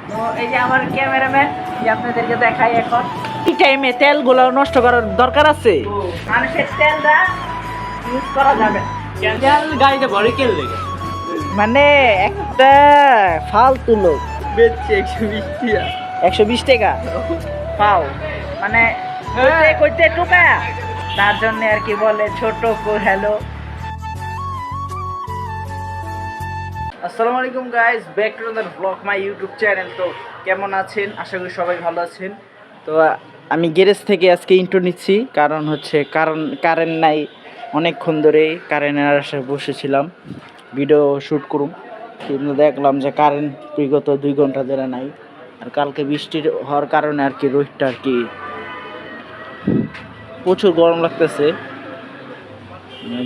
তো এই যে আমার ক্যামেরাম্যান, যে আপনাদেরকে দেখাই এখন এই টাইমে তেলগুলো নষ্ট করার দরকার আছে। মানুষের তেলটা ইউজ করা যাবে না। তেল গাড়িতে ভরে কেল লেগে মানে একটা ফালতু লোক বেচছে 120 টাকা। 120 টাকা পাও, মানে কইতে কইতে টুকা, তার জন্য আর কি বলে ছোট হ্যালো। আসসালামু আলাইকুম guys, back to the blog my YouTube channel. তো কেমন আছেন? আশা করি সবাই ভালো আছেন। তো আমি গ্যারেজ থেকে আজকে ইন্ট্রো নিচ্ছি, কারণ হচ্ছে কারেন্ট নাই, অনেকক্ষণ ধরে কারেন্টের আশায় বসেছিলাম ভিডিও শ্যুট করুম, কিন্তু দেখলাম যে কারেন্ট বিগত 2 ঘন্টা ধরে নাই। আর কালকে বৃষ্টির হওয়ার কারণে আর কি রোদটা আর কি প্রচুর গরম লাগতেছে।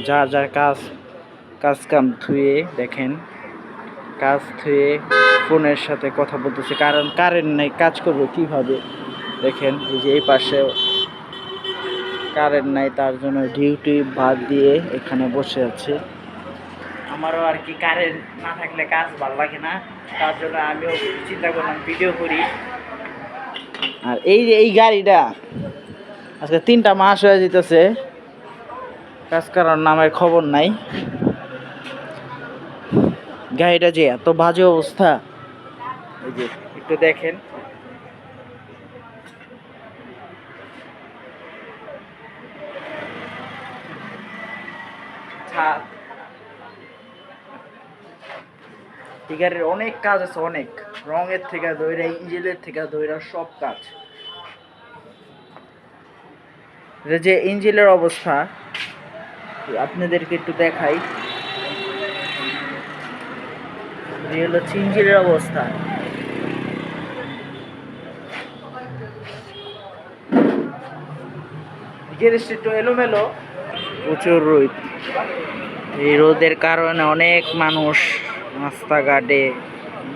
যার যার কাজ কাম ধুয়ে দেখেন, কাজ ধুয়ে ফোনের সাথে কথা বলতেছে, কারণ কারেন্ট নেই, কাজ করবে কীভাবে। দেখেন এই যে এই পাশে কারেন্ট নাই, তার জন্য ডিউটি বাদ দিয়ে এখানে বসে আছে। আমারও আর কি কারেন্ট না থাকলে কাজ ভালো লাগে না, তার জন্য আমিও চিন্তা করলাম ভিডিও করি। আর এই যে এই গাড়িটা আজকে 3টা মাস হয়ে যেতেছে, কাজ করার নামের খবর নাই। গাড়িটা যে এত বাজে অবস্থা, এই যে একটু দেখেন। এই গাড়ির অনেক কাজ আছে, অনেক রঙের থেকে ধইরা ইঞ্জিনের থেকে ধইরা সব কাজ। যে ইঞ্জিনের অবস্থা আপনাদেরকে একটু দেখাই, এই হলো ইঞ্জিনের অবস্থা। গ্যারেজটা একটু এলোমেলো, প্রচুর রোদ। এই রোদের কারণে অনেক মানুষ রাস্তাঘাটে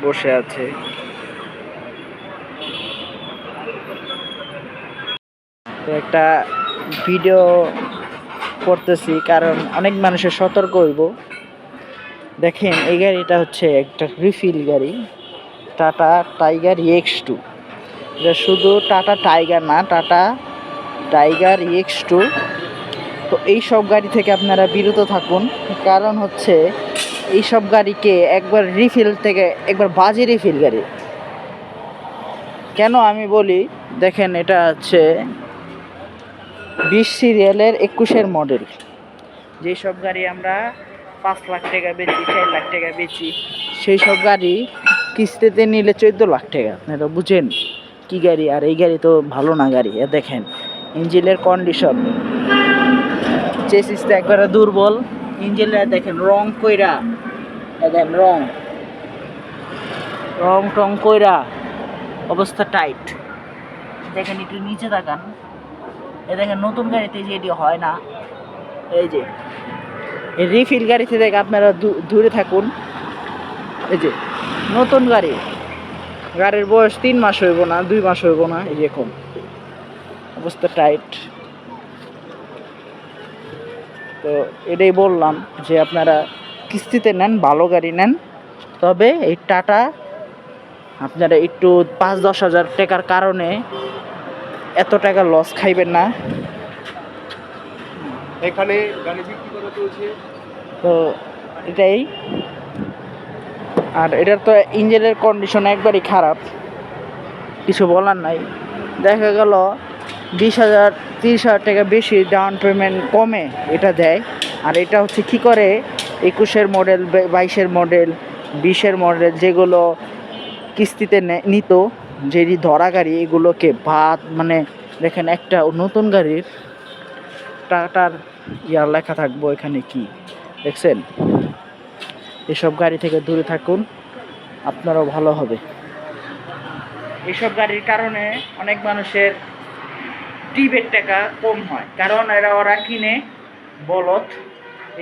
বসে আছে। তো একটা ভিডিও করতেছি, কারণ অনেক মানুষের সতর্ক হইব। দেখেন এই গাড়িটা হচ্ছে একটা রিফিল গাড়ি, টাটা টাইগার EX2। এটা শুধু টাটা টাইগার না, টাটা টাইগার EX2। তো এই সব গাড়ি থেকে আপনারা বিরত থাকুন, কারণ হচ্ছে এই সব গাড়িকে একবার রিফিল থেকে একবার বাজে রিফিল গাড়ি। কেন আমি বলি, দেখেন এটা হচ্ছে 20 সিরিয়ালের 21-এর মডেল। যেই সব গাড়ি আমরা 5 লাখ টাকা বেচি, 4 লাখ টাকা বেচি, সেই সব গাড়ি কিস্তিতে নিলে 14 লাখ টাকা। আপনারা বুঝেন কি গাড়ি? আর এই গাড়ি তো ভালো না গাড়ি। দেখেন ইঞ্জিনের কন্ডিশন, চেসিসটা একবারে দুর্বল। ইঞ্জিনটা দেখেন রং কইরা, দেখেন রং টং কইরা অবস্থা টাইট। দেখেন একটু নিচে তাকান, এ দেখেন নতুন গাড়িতে যে এটি হয় না। এই যে এই রিফিল গাড়িতে দেখে আপনারা দূরে থাকুন। এই যে নতুন গাড়ির বয়স 3 মাস হইব না, 2 মাস হইব না, এই যে এখন অবস্থা টাইট। তো এটাই বললাম যে আপনারা কিস্তিতে নেন, ভালো গাড়ি নেন। তবে এই টাটা আপনারা একটু 5-10 হাজার টাকার কারণে এত টাকা লস খাইবেন না। এখানে গাড়ি বিক্রি করা চলছে। তো এটাই। আর এটার তো ইঞ্জিনের কন্ডিশন একবারই খারাপ, কিছু বলার নাই। দেখা গেল 20,000-30,000 টাকা বেশি ডাউন পেমেন্ট কমে এটা দেয়। আর এটা হচ্ছে কি করে, 21-এর মডেল, 22-এর মডেল, 20-এর মডেল যেগুলো কিস্তিতে নিত, যেই ধরা গাড়ি, এগুলোকে ভাত মানে দেখেন একটা নতুন গাড়ির টাটার ইয়ার লেখা থাকবো এখানে, কি দেখছেন? এসব গাড়ি থেকে দূরে থাকুন, আপনারও ভালো হবে। এইসব গাড়ির কারণে অনেক মানুষের টিপের টাকা কম হয়, কারণ ওরা কিনে বলদ।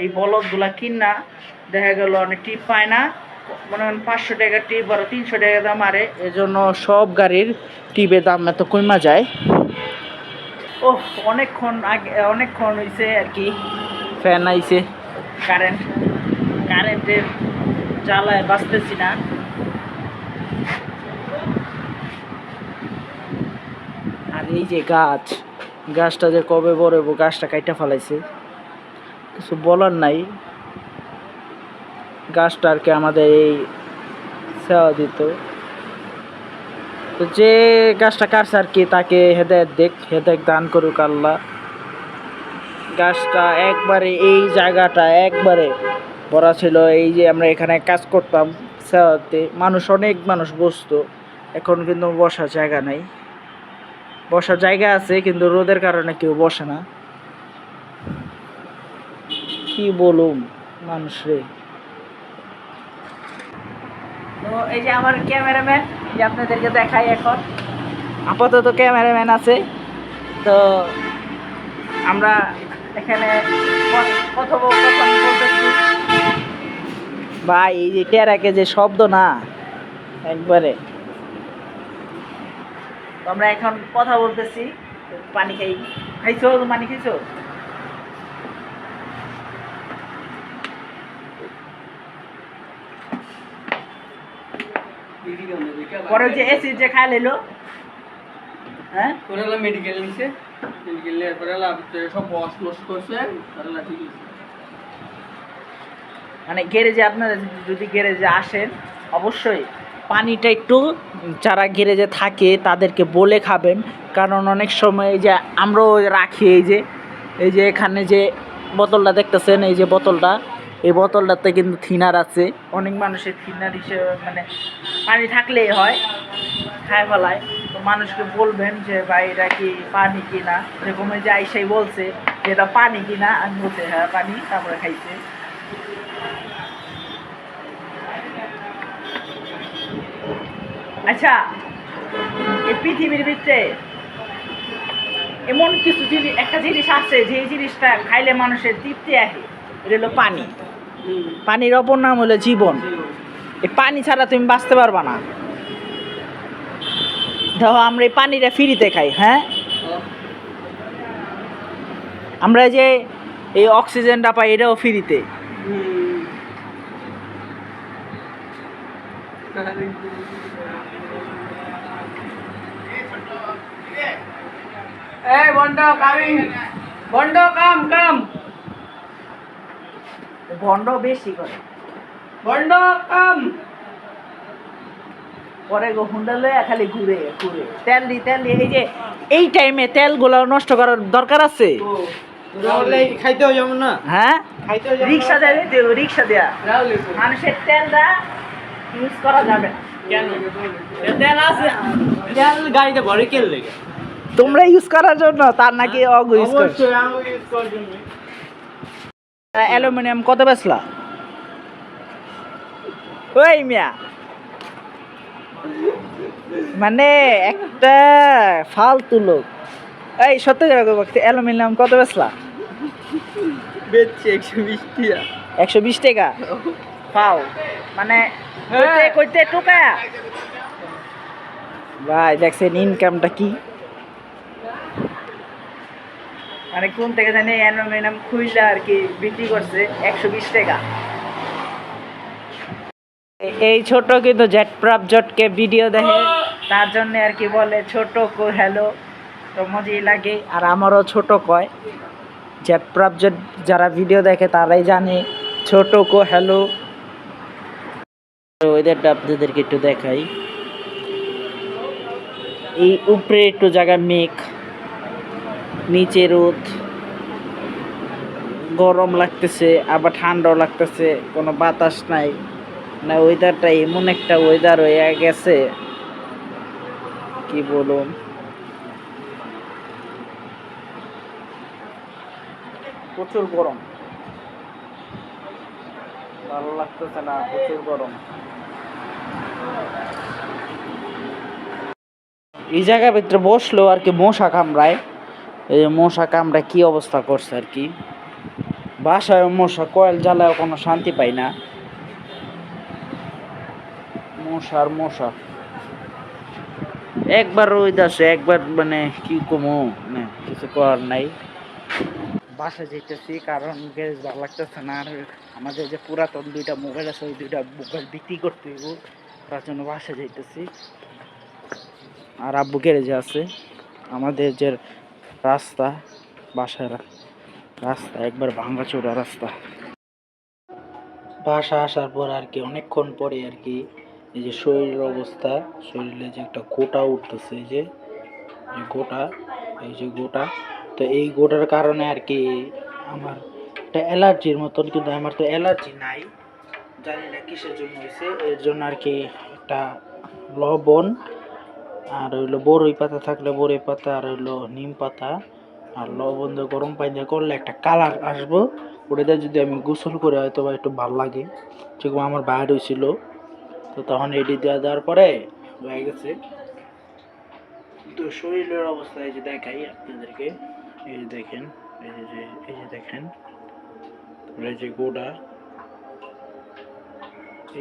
এই বলদগুলা কিনা দেখা গেল অনেক টিপ পায় না, মনে করেন 500 টাকা টিপ আর 300 টাকা দাম মারে, এজন্য সব গাড়ির টিপের দাম এত কমা যায়। ও অনেকক্ষণ হয়েছে আর কি, ফ্যান আইছে, কারেন্টের জ্বালায় বাঁচতেছি না। এই যে গাছটা যে কবে বড় হইব, গাছটা কাইটা ফেলাইছে, কিছু বলার নাই। গাছটা আর কি আমাদের এই সেবা দিত, তো যে গাছটা কাটছে আর কি তাকে হেদায়েত দান করুক আল্লাহ। গাছটা একবারে এই জায়গাটা একবারে ভরা ছিল, এই যে আমরা এখানে কাজ করতাম সেবাতে, অনেক মানুষ বসতো। এখন কিন্তু বসার জায়গা নাই, বসার জায়গা আছে কিন্তু রোদের কারণে কেউ বসে না। কি বলুম মানুষরে। তো এই যে আমার ক্যামেরাম্যান, যে আপনাদেরকে দেখাই এখন, আপাতত ক্যামেরাম্যান আছে। তো আমরা এখানে কথোপকথন বলতেছি। ভাই এই যে টেরাকে যে শব্দ না একবারে, তো আমরা এখন কথা বলতেছি। পানি খাইছো? পানি খাইছো? পরে যে এসিড যে খাই লাইলো, হ্যাঁ ওরা মেডিকেল নিছে, মেডিকেল নেওয়ার পরে সব ওয়াশ লস করছে, তাহলে ঠিক আছে। মানে গ্যারেজে আপনারা যদি গ্যারেজে আসেন, অবশ্যই পানিটা একটু যারা গ্যারেজে থাকে তাদেরকে বলে খাবেন, কারণ অনেক সময় এই যে আমরাও রাখি, এই যে এখানে যে বোতলটা দেখতেছেন, এই যে বোতলটা, এই বোতলটাতে কিন্তু থিনার আছে। অনেক মানুষের থিনার হিসেবে মানে পানি থাকলেই হয়, খায় ফেলায়। তো মানুষকে বলবেন যে ভাই এটা কি পানি কিনা, যেরকম এই যে আইসাই বলছে যে এটা পানি কিনা, আমি বলছি হ্যাঁ পানি, তারপরে খাইছে। আচ্ছা, এই পৃথিবীর ভিতরে এমন কিছু জিনিস, একটা জিনিস আছে যে জিনিসটা খাইলে মানুষের তৃপ্তি আসে, এটা হলো পানি। পানির অপর নাম হলো জীবন। এই পানি ছাড়া তুমি বাঁচতে পারবা না। দেখো আমরা এই পানিটা ফ্রিতে খাই, হ্যাঁ, আমরা যে এই অক্সিজেনটা পাই এটাও ফ্রিতে। এই বন্ড কামিং, বন্ড কাম ভণ্ড বেশি করে, বন্ড কাম। পরে হুন্ডা লয়ে খালি ঘুরে তেল দি। এই যে এই টাইমে তেলগুলো নষ্ট করার দরকার আছে? তাহলে খাইতেও যেমন না, হ্যাঁ, খাইতেও যেমন রিক্সা দেয়া মানুষের তেলটা ইউজ করা যাবে না। কেন তেল আছে, তেল গাড়িতে ভরে কেল লেগে তোমরা ইউজ করার জন্য, তার নাকি অগু ইউজ করছে। অবশ্যই আমি ইউজ করার জন্য। অ্যালুমিনিয়াম কত বেচলা? ওই মিয়া, মানে একটা ফালতু লোক। এই সত্যি করে অ্যালুমিনিয়াম কত বেচলা? বেচছে 120 টাকা। 120 টাকা পাও, মানে কইতে টোকা। ভাই দেখছেন ইনকামটা কি, মানে কোন থেকে জানি অ্যালুমিনিয়াম খুইলা আর কি বিক্রি করছে 120 টাকা। এই ছোট কিন্তু জেটকে ভিডিও দেখে, তার জন্য আর কি বলে ছোট কো হ্যালো, তো মজাই লাগে। আর আমারও ছোট কয়, জেট যারা ভিডিও দেখে তারাই জানে ছোট কো হ্যালো। ওয়েদারটা আপনাদেরকে একটু দেখাই। এই উপরে একটু জায়গা মেঘ, নিচে রোদ, গরম লাগতেছে আবার ঠান্ডাও লাগতেছে, কোনো বাতাস নাই। না ওয়েদারটা এমন একটা ওয়েদার হয়ে গেছে, কি বলুন। প্রচুর গরম, ভালো লাগতেছে না, প্রচুর গরম। এই জায়গার ভিতরে বসলো আর কি মশা কামড়ায়, এই মশা কামড়ায় কি অবস্থা করছে আর কি। বাসায় মশা, কয়েল জ্বালায় কোনো শান্তি পাই না, মশা একবার রোদ আসে, একবার মানে কি কমো না, কিছু করার নাই। বাসা যেতেছি কারণ গ্যারেজ ভালো লাগতেছে না। আর আমাদের যে পুরাতন 2টা মোবাইল আছে, ওই 2টা মোবাইল বিক্রি করতে হইব, তার জন্য বাসা যাইতেছি। আর আব্বু গ্যারেজে আছে। আমাদের যে রাস্তা, বাসার রাস্তা একবার ভাঙাচোরা রাস্তা। বাসা আসার পর আর কি অনেকক্ষণ পরে আর কি এই যে শরীরের অবস্থা, শরীরে যে একটা গোটা উঠতেছে, এই যে গোটা, এই যে গোটা। তো এই গোটার কারণে আর কি আমার একটা অ্যালার্জির মতন, কিন্তু আমার তো অ্যালার্জি নাই, জানি না কিসের জন্য হয়েছে। এর জন্য আর কি একটা লবণ আর হইলো বড়ই পাতা থাকলে বড়ই পাতা, আর হইলো নিম পাতা আর লবণ দিয়ে গরম পানি দিয়ে করলে একটা কালার আসবো। ওটাতে যদি আমি গোসল করে হয়তো বা একটু ভালো লাগে, যেরকম আমার বাইর হয়েছিল। তো তখন এটি দেওয়ার পরে হয়ে গেছে। তো শরীরের অবস্থা এই যে দেখাই আপনাদেরকে, এই যে দেখেন, এই যে দেখেন, এই যে গোড়া,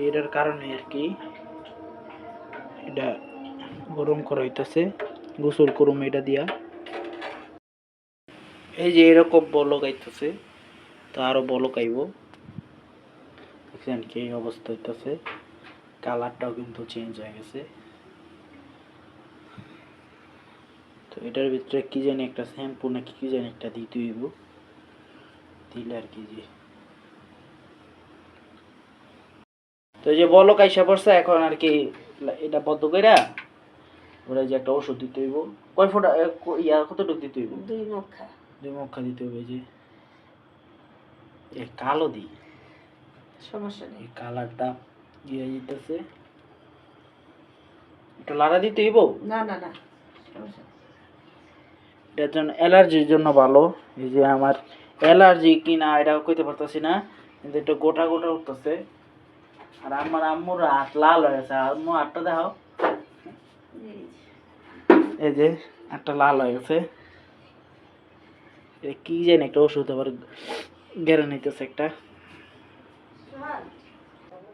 এটার কারণে আর কি এটা গরম করা হইতেছে, গোসল করুম এটা দিয়া। এই যে এরকম বলক আইতেছে, তো আরো বলক আইব। দেখছেন কি এই অবস্থা হইতেছে, কালারটাও কিন্তু চেঞ্জ হয়ে গেছে। তো এটার ভিতরে কি জানি একটা শ্যাম্পু নাকি কি জানি একটা দিতে হইব, দিলে আর কি যে। তো এই যে বলক আইসা পড়ছে, এখন আর কি এটা বদ্ধ কইরা ওরা যে একটা ওষুধ দিতে হইব। কয় ফোঁটা ইয়া কতটুকু দিতে হইব? 2 মুখা দিতে হবে। যে কালো দি সমস্যা নেই, এই কালারটা দিয়ে দিতেছে, একটু লাড়া দিতে হইব। না না না সমস্যা নেই। এটার জন্য অ্যালার্জির জন্য ভালো। এই যে আমার অ্যালার্জি কিনা এটা কইতে পারতেছি না, কিন্তু একটু গোটা গোটা উঠতেছে। আর আমার আম্মুর হাত লাল হয়ে গেছে, আম্মু হাতটা দেখাও, এই যে হাতটা লাল হয়ে গেছে। কি জানি একটা ওষুধ আবার গেড়ে নিতেছে একটা।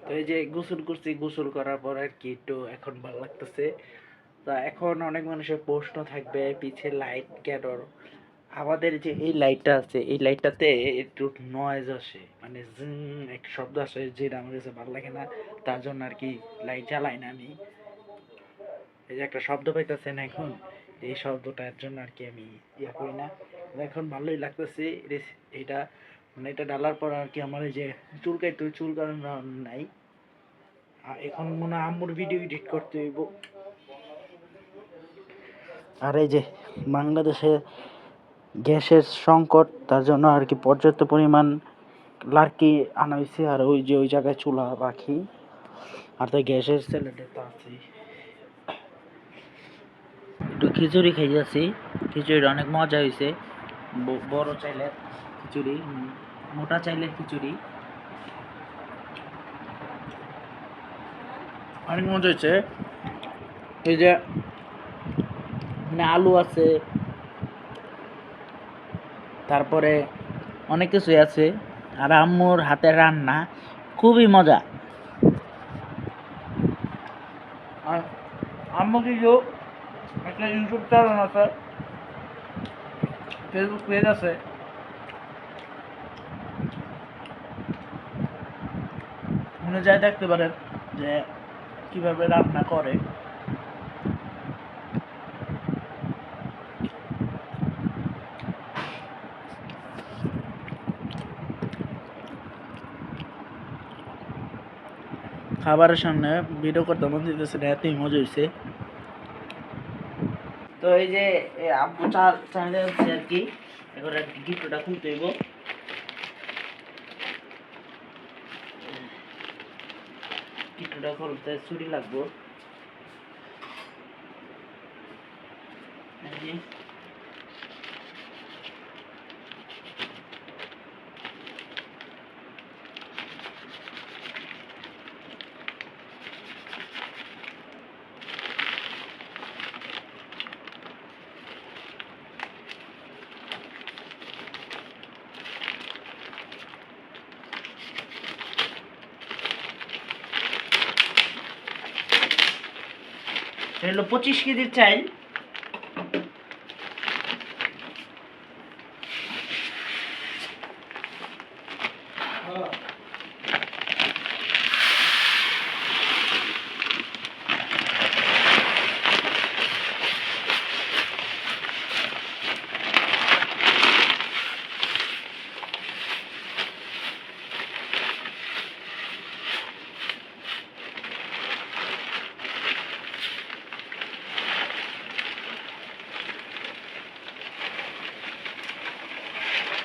তো এই যে গোসল করছি, গোসল করার পর আর কি একটু এখন ভালো লাগতেছে। তা এখন অনেক মানুষের প্রশ্ন থাকবে পিছে লাইট কেন। আমাদের যে এই লাইটটা আছে, এই লাইটটাতে একটু নয়েজ আসে, মানে একটা শব্দ আসে, যেটা আমার কাছে ভালো লাগে না। তার জন্য আর কি লাইট জ্বালাই না আমি। এই যে একটা শব্দ পাইতেছেন এখন, এই শব্দটার জন্য আর কি আমি ইয়ে করি না। এখন ভালোই লাগতেছে এটা, মানে এটা ডালার পর আর কি আমার এই যে চুলকাইতে চুলকানো নাই। আর এখন মনে হয় আম্মুর ভিডিও এডিট করতে হইব। আর এই যে বাংলাদেশে গ্যাসের সংকট, তার জন্য আর কি পর্যাপ্ত পরিমাণ লার্কি আনা হয়েছে, আর ওই যে ওই জায়গায় চুলা রাখি। আর তো গ্যাসের সিলিন্ডার তো আছেই। একটু খিচুড়ি খাইয়াছি, খিচুড়িটা অনেক মজা হয়েছে। বড় চাইলের খিচুড়ি, মোটা চাইলের খিচুড়ি অনেক মজা হয়েছে। এই যে মানে আলু আছে, তারপরে অনেক কিছুই আছে। আর আম্মুর হাতের রান্না খুবই মজা। আর আম্মু কিছু একটা ইউটিউব চ্যানেল আছে, ফেসবুক পেজ আছে, মনে যায় দেখতে পারেন যে কিভাবে রান্না করে। খাবারের সামনে ভিডিও করতে মন দিতেছে না, এতই মজা হয়েছে। তো এই যে আব্বু চাইলে হচ্ছে আর কি এখন আর কি গিফটটা খুলতে হইব। গিফটটা খুলতে ছুরি লাগবো। এই যে এটা হলো 25 কেজির চাইল।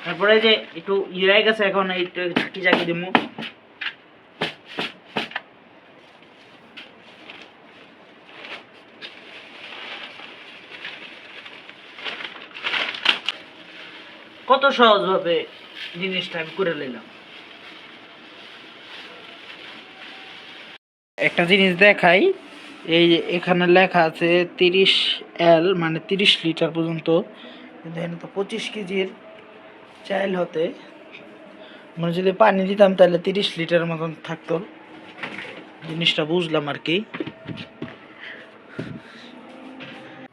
তারপরে যে একটু ইয়ে হয়ে গেছে, এখন একটু ঝাঁকি ঝাঁকি দিব। কত সহজ ভাবে জিনিসটা আমি করে নিলাম। একটা জিনিস দেখাই, এই যে এখানে লেখা আছে 30L, মানে 30 লিটার পর্যন্ত। কিন্তু এখানে তো 25 কেজির চাইল হতে, মানে যদি পানি দিতাম তাহলে 30 লিটার মতন থাকতো। জিনিসটা বুঝলাম আর কি।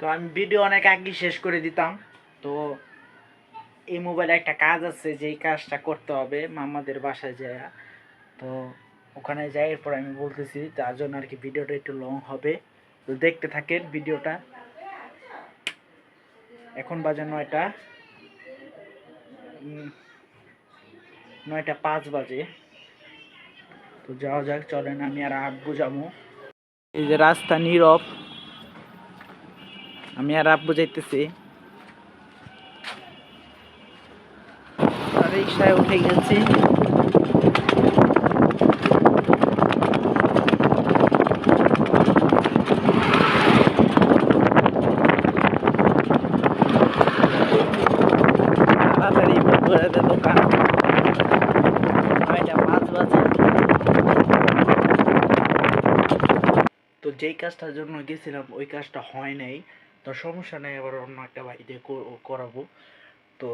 তো আমি ভিডিও অনেক আগে শেষ করে দিতাম। তো এই মোবাইলে একটা কাজ আছে, যেই কাজটা করতে হবে মামাদের বাসায় যায়। তো ওখানে যাই, এরপর আমি বলতেছি, তার জন্য আর কি ভিডিওটা একটু লং হবে। তো দেখতে থাকেন ভিডিওটা। এখন বাজে 9টা 9টা 5 বাজে। তো যাওয়া যাক, চলেন। আমি আর আব্বু যাবো। এই যে রাস্তা নীরব, আমি আর আব্বু যাইতেছি। রিক্সায় উঠে গেছি। তাড়াতাড়ি করে দে দোকান, 9টা 5 বাজে। তো যেই কাজটার জন্য গেছিলাম ওই কাজটা হয় নাই। তো সমস্যা নেই, আবার অন্য একটা বাড়িতে করাবো। তো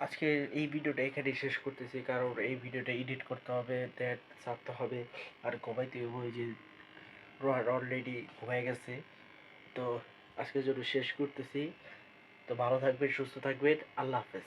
আজকে এই ভিডিওটা এখানেই শেষ করতেছি, কারণ এই ভিডিওটা এডিট করতে হবে, দেন ছাড়তে হবে, আর ঘুমাইতে হবে। যে অলরেডি ঘুমাই গেছে। তো আজকের জন্য শেষ করতেছি। তো ভালো থাকবেন, সুস্থ থাকবেন, আল্লাহ হাফেজ।